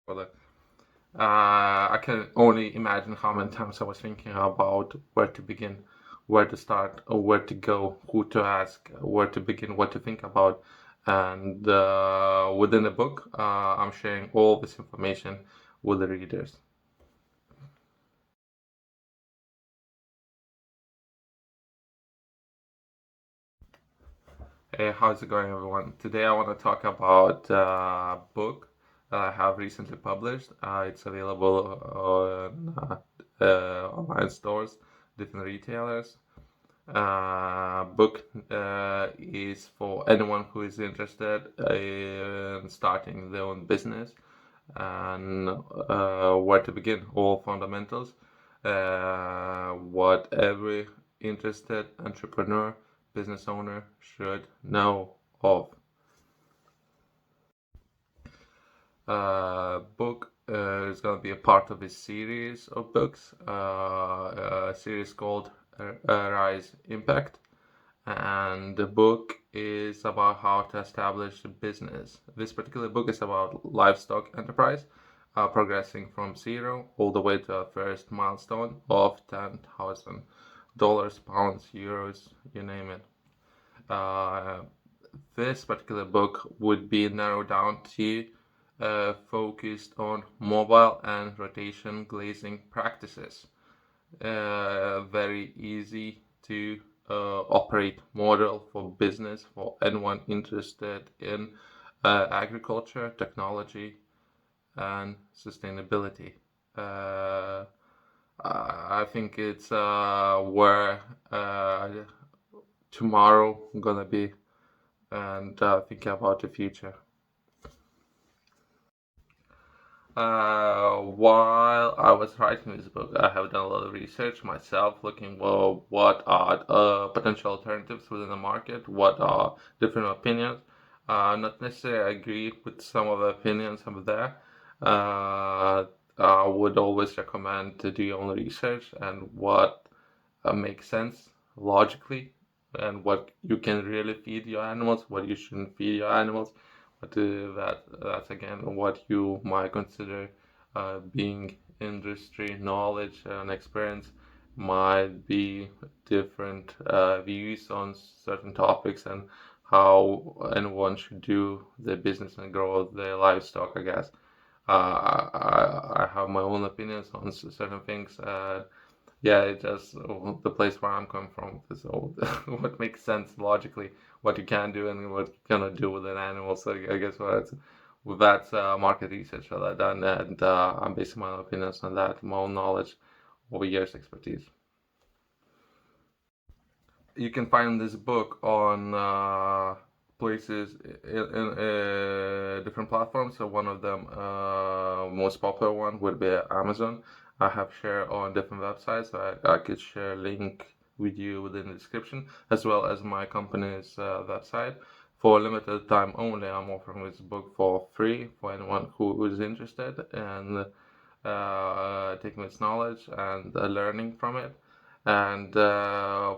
for that. I can only imagine how many times I was thinking about where to begin, where to start, or where to go, who to ask, where to begin, what to think about. And within the book, I'm sharing all this information with the readers. Hey, how's it going, everyone? Today I want to talk about a book that I have recently published. It's available on online stores, different retailers. Book is for anyone who is interested in starting their own business and where to begin, all fundamentals, what every interested entrepreneur, business owner should know of. Book is going to be a part of a series of books, a series called Rise Impact. And the book is about how to establish a business. This particular book is about Livestock Enterprise, progressing from zero all the way to our first milestone of $10,000, pounds, euros, you name it. Uh, this particular book would be narrowed down to focused on mobile and rotation glazing practices. Very easy to operate model for business for anyone interested in agriculture, technology, and sustainability. Uh, I think it's where tomorrow gonna be, and thinking about the future. While I was writing this book, I have done a lot of research myself, looking for what are potential alternatives within the market, what are different opinions. Not necessarily agree with some of the opinions over there. I would always recommend to do your own research and what makes sense logically, and what you can really feed your animals, what you shouldn't feed your animals. But that's again what you might consider being industry knowledge and experience might be different views on certain topics and how anyone should do their business and grow their livestock, I guess. I have my own opinions on certain things. Yeah, it's just the place where I'm coming from. So what makes sense logically, what you can do and what you cannot do with an animal. So I guess that's market research that I've done, and I'm basing my opinions on that, my own knowledge over years expertise. You can find this book on places in different platforms. So one of them, most popular one, would be Amazon. I have shared on different websites. So I could share a link with you within the description, as well as my company's website. For a limited time only, I'm offering this book for free for anyone who is interested in taking this knowledge and learning from it. And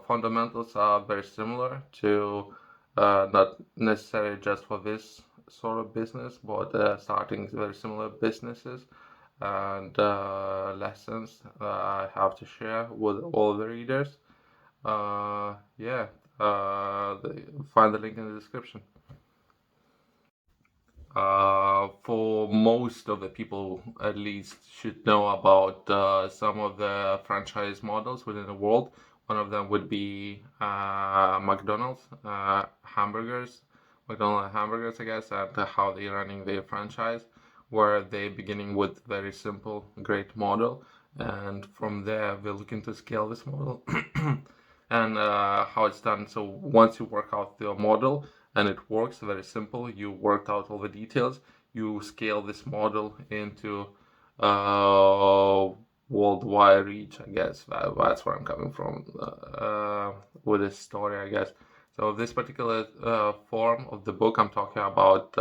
fundamentals are very similar to not necessarily just for this sort of business, but starting very similar businesses and lessons I have to share with all the readers. Yeah, find the link in the description. For most of the people, at least, should know about some of the franchise models within the world. One of them would be McDonald's hamburgers, McDonald's hamburgers, I guess, and how they're running their franchise, where they're beginning with very simple, great model, and from there we're looking to scale this model and how it's done. So once you work out your model and it works, very simple, you worked out all the details, you scale this model into uh, worldwide reach, I guess. That's where I'm coming from with this story, I guess. So this particular form of the book, I'm talking about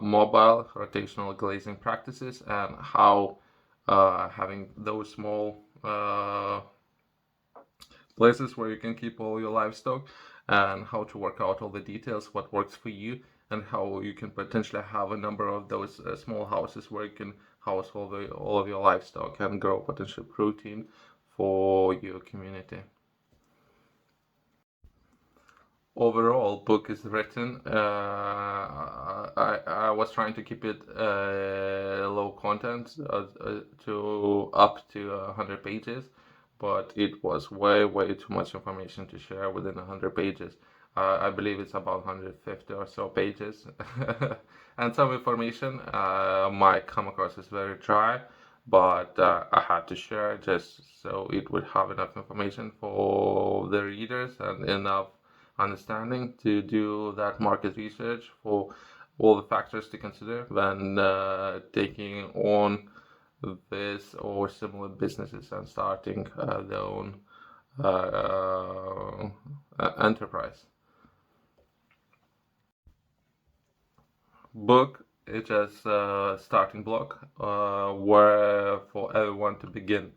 mobile rotational glazing practices and how having those small places where you can keep all your livestock and how to work out all the details, what works for you, and how you can potentially have a number of those small houses where you can house all of your livestock and grow potential protein for your community. Overall, book is written. I was trying to keep it low content to up to 100 pages, but it was way too much information to share within 100 pages. I believe it's about 150 or so pages, and some information might come across as very dry, but I had to share just so it would have enough information for the readers and enough understanding to do that market research for all the factors to consider when taking on this or similar businesses and starting their own enterprise. Book is just a starting block where for everyone to begin.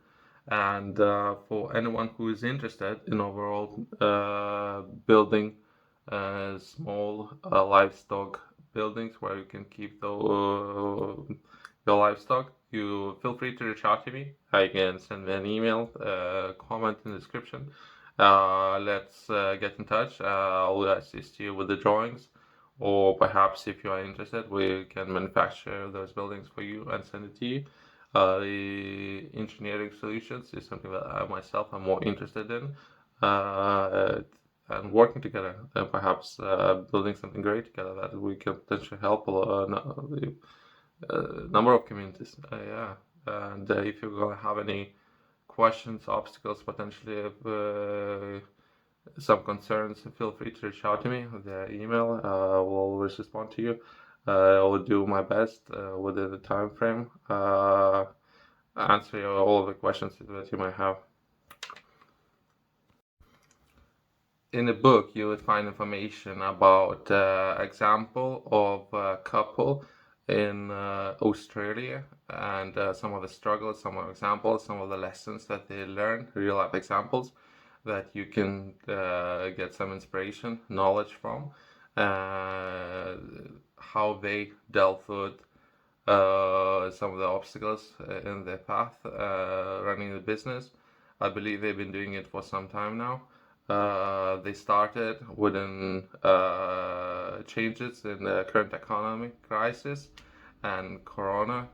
And for anyone who is interested in overall building small livestock buildings where you can keep your livestock, you feel free to reach out to me. I can send me an email, comment in the description. Let's get in touch. I'll assist you with the drawings, or perhaps if you are interested, we can manufacture those buildings for you and send it to you. The engineering solutions is something that I myself am more interested in, and working together and perhaps building something great together that we can potentially help a number of communities. Yeah, and if you're gonna have any questions, obstacles, potentially some concerns, feel free to reach out to me via email. We'll always respond to you. I will do my best within the time frame, answer all of the questions that you might have. In the book, you would find information about example of a couple in Australia and some of the struggles, some of the examples, some of the lessons that they learned, real life examples that you can get some inspiration, knowledge from, how they dealt with some of the obstacles in their path running the business. I believe they've been doing it for some time now. They started within changes in the current economic crisis and corona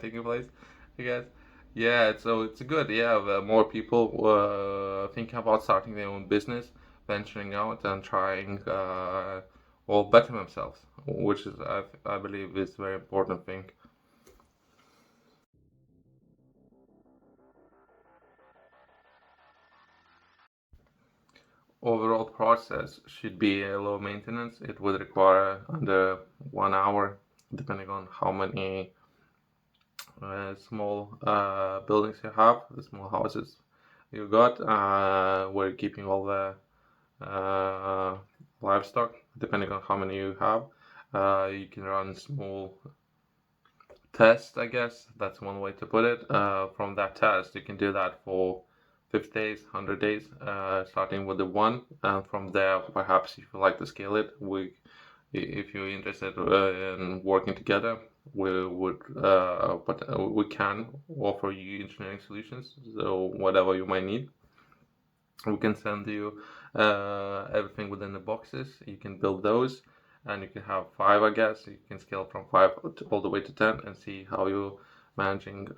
taking place, I guess. Yeah, so it's good. Yeah, more people thinking about starting their own business, venturing out and trying or better themselves, which is I believe is a very important thing. Overall process should be low maintenance. It would require under 1 hour, depending on how many small buildings you have, the small houses you got, where you're keeping all the livestock, depending on how many you have. You can run small test, I guess. That's one way to put it. From that test, you can do that for 50 days, 100 days, starting with the one. And from there, perhaps if you like to scale it, if you're interested in working together, we can offer you engineering solutions. So whatever you might need, we can send you everything within the boxes. You can build those, and you can have 5, I guess. You can scale from 5 all the way to 10 and see how you're managing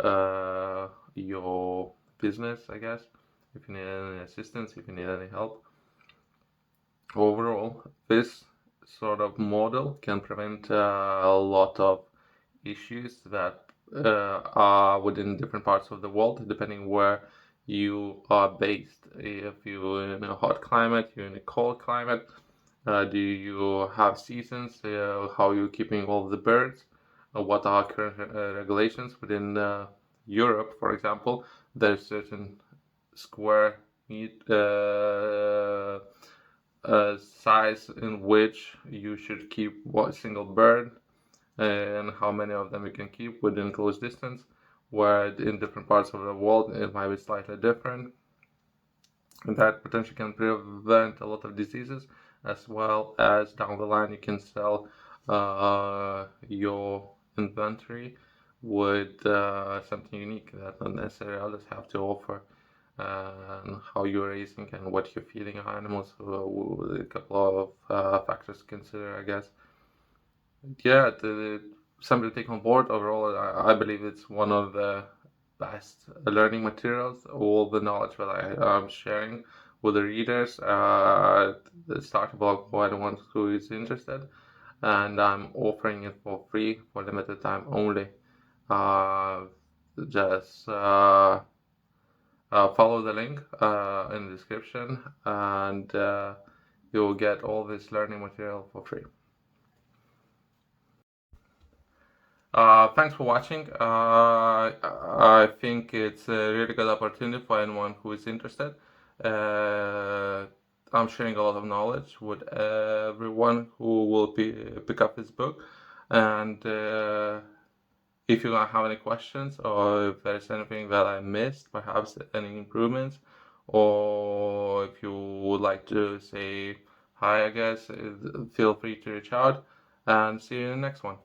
your business, I guess. If you need any assistance, if you need any help. Overall, this sort of model can prevent a lot of issues that are within different parts of the world, depending where you are based. If you're in a hot climate, you're in a cold climate, do you have seasons? How are you keeping all the birds? What are current regulations within Europe, for example? There's certain square meat size in which you should keep one single bird, and how many of them you can keep within close distance, where in different parts of the world it might be slightly different. And that potentially can prevent a lot of diseases as well as down the line you can sell your inventory with something unique that not necessarily others have to offer, and how you're raising and what you're feeding your animals. A couple of factors to consider, I guess. Yeah, something to take on board. Overall, I believe it's one of the best learning materials. All the knowledge that I'm sharing with the readers, the starter blog for anyone who is interested, and I'm offering it for free for limited time only. Uh, just follow the link in the description, and you'll get all this learning material for free. Thanks for watching. I think it's a really good opportunity for anyone who is interested. Uh, I'm sharing a lot of knowledge with everyone who will pick up this book. And if you have any questions, or if there's anything that I missed, perhaps any improvements, or if you would like to say hi, I guess, feel free to reach out, and see you in the next one.